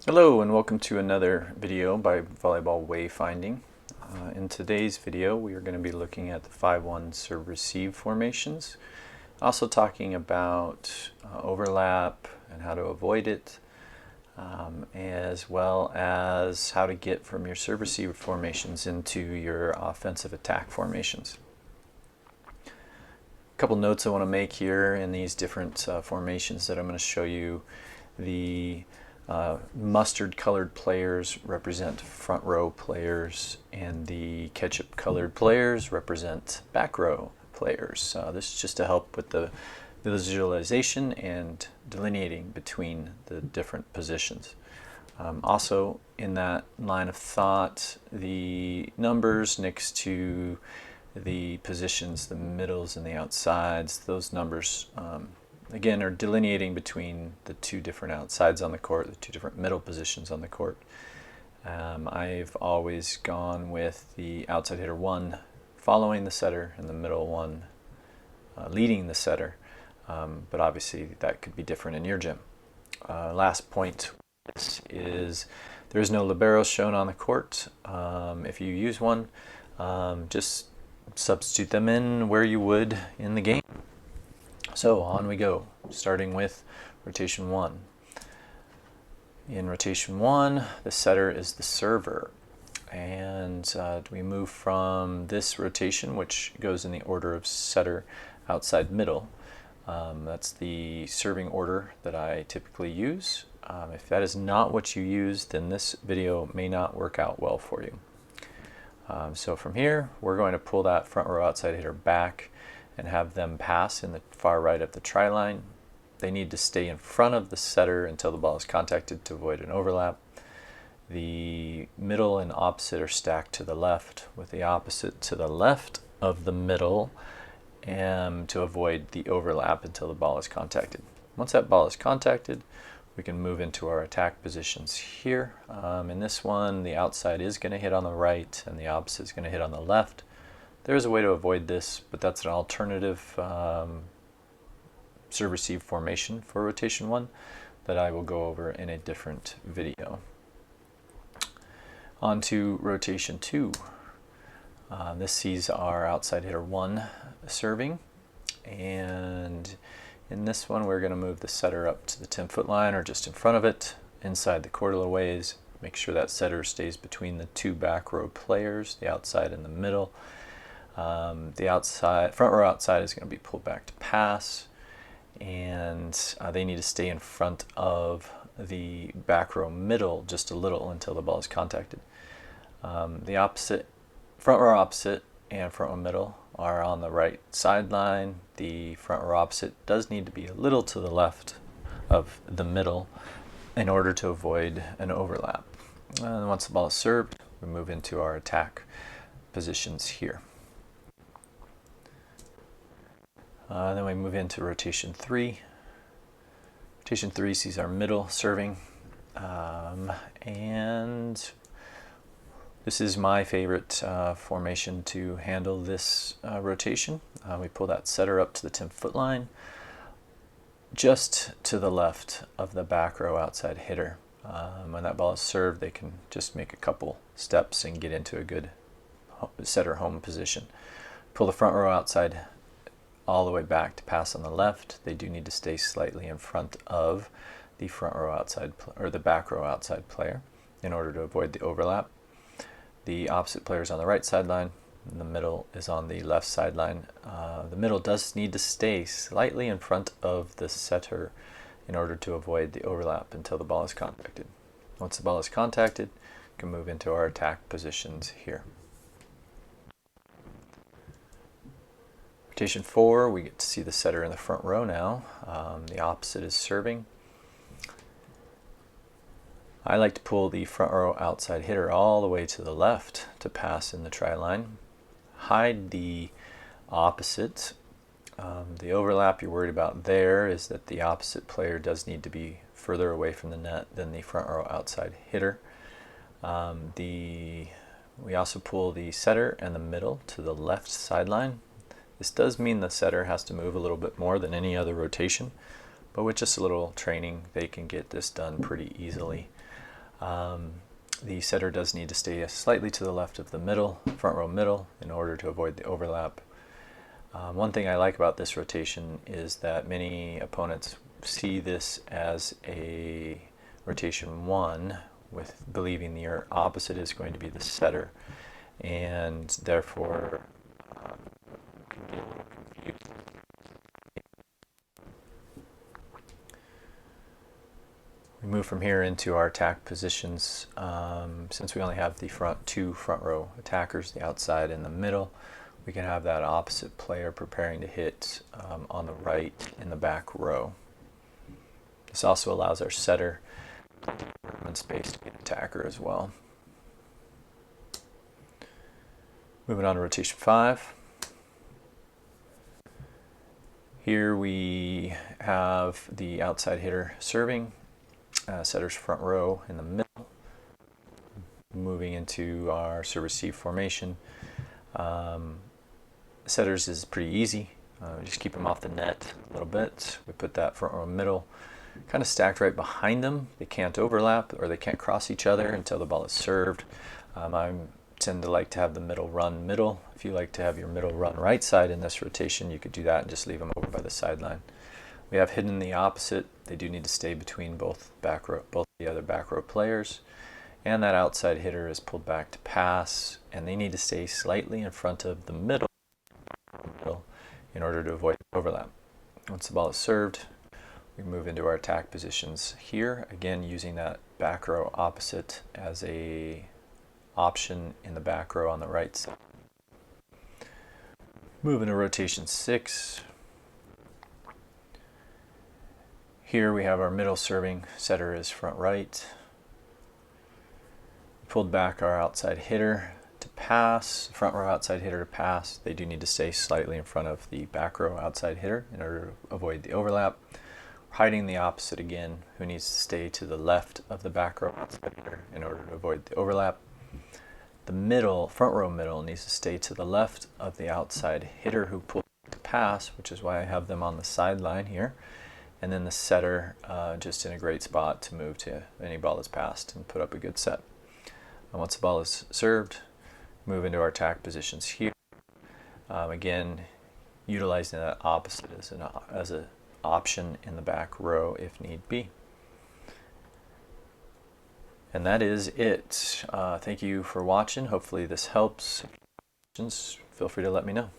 Hello and welcome to another video by Volleyball Wayfinding. In today's video we are going to be looking at the 5-1 serve-receive formations, also talking about overlap and how to avoid it, as well as how to get from your serve-receive formations into your offensive attack formations. A couple notes I want to make here in these different formations that I'm going to show you. The mustard colored players represent front row players, and the ketchup colored players represent back row players. This is just to help with the visualization and delineating between the different positions. Also in that line of thought, the numbers next to the positions, the middles and the outsides, those numbers again are delineating between the two different outsides on the court, the two different middle positions on the court. I've always gone with the outside hitter 1 following the setter and the middle 1 leading the setter, but obviously that could be different in your gym. Last point is there is no libero shown on the court. If you use one, just substitute them in where you would in the game. So on we go, starting with rotation 1. In rotation 1, the setter is the server, and we move from this rotation, which goes in the order of setter, outside, middle. That's the serving order that I typically use. If that is not what you use, then this video may not work out well for you. So from here, we're going to pull that front row outside hitter back and have them pass in the far right of the try line. They need to stay in front of the setter until the ball is contacted to avoid an overlap. The middle and opposite are stacked to the left, with the opposite to the left of the middle, and to avoid the overlap until the ball is contacted. Once that ball is contacted, we can move into our attack positions here. In this one, the outside is going to hit on the right and the opposite is going to hit on the left. There is a way to avoid this, but that's an alternative serve-receive formation for rotation 1 that I will go over in a different video. On to rotation 2. This sees our outside hitter 1 serving, and in this one we're going to move the setter up to the 10-foot line or just in front of it, inside the court a little ways. Make sure that setter stays between the two back row players, the outside and the middle. The outside, front row outside is going to be pulled back to pass, and they need to stay in front of the back row middle just a little until the ball is contacted. The opposite, front row opposite and front row middle are on the right sideline. The front row opposite does need to be a little to the left of the middle in order to avoid an overlap. And once the ball is served, we move into our attack positions here. Then we move into rotation 3. Rotation 3 sees our middle serving, and this is my favorite formation to handle this rotation. We pull that setter up to the 10-foot line, just to the left of the back row outside hitter. When that ball is served, they can just make a couple steps and get into a good setter home position. Pull the front row outside all the way back to pass on the left. They do need to stay slightly in front of the front row outside or the back row outside player in order to avoid the overlap. The opposite player is on the right sideline, and the middle is on the left sideline. The middle does need to stay slightly in front of the setter in order to avoid the overlap until the ball is contacted. Once the ball is contacted, we can move into our attack positions here. Rotation 4, we get to see the setter in the front row now. The opposite is serving. I like to pull the front row outside hitter all the way to the left to pass in the try line. Hide the opposite. The overlap you're worried about there is that the opposite player does need to be further away from the net than the front row outside hitter. We also pull the setter and the middle to the left sideline. This does mean the setter has to move a little bit more than any other rotation, but with just a little training they can get this done pretty easily. The setter does need to stay slightly to the left of the middle, front row middle, in order to avoid the overlap. One thing I like about this rotation is that many opponents see this as a rotation 1, with believing the opposite is going to be the setter, and therefore can get a little confused. We move from here into our attack positions. Since we only have the two front row attackers, the outside and the middle, we can have that opposite player preparing to hit on the right in the back row. This also allows our setter room and space to be an attacker as well. Moving on to rotation 5. Here we have the outside hitter serving, setter's front row in the middle. Moving into our serve-receive formation. Setters is pretty easy. Just keep them off the net a little bit. We put that front row middle kind of stacked right behind them. They can't overlap or they can't cross each other until the ball is served. I tend to like to have the middle run middle. If you like to have your middle run right side in this rotation, you could do that and just leave them over by the sideline. We have hidden the opposite. They do need to stay between both the other back row players. And that outside hitter is pulled back to pass, and they need to stay slightly in front of the middle in order to avoid overlap. Once the ball is served, we move into our attack positions here, again using that back row opposite as a option in the back row on the right side. Move into rotation 6. Here we have our middle serving, setter is front right. Pulled back our outside hitter to pass, front row outside hitter to pass. They do need to stay slightly in front of the back row outside hitter in order to avoid the overlap. Hiding the opposite again, who needs to stay to the left of the back row outside hitter in order to avoid the overlap. The middle, front row middle, needs to stay to the left of the outside hitter who pulled to pass, which is why I have them on the sideline here. And then the setter just in a great spot to move to any ball that's passed and put up a good set. And once the ball is served, move into our attack positions here. Again, utilizing that opposite as an option in the back row if need be. And that is it. Thank you for watching. Hopefully this helps. Feel free to let me know.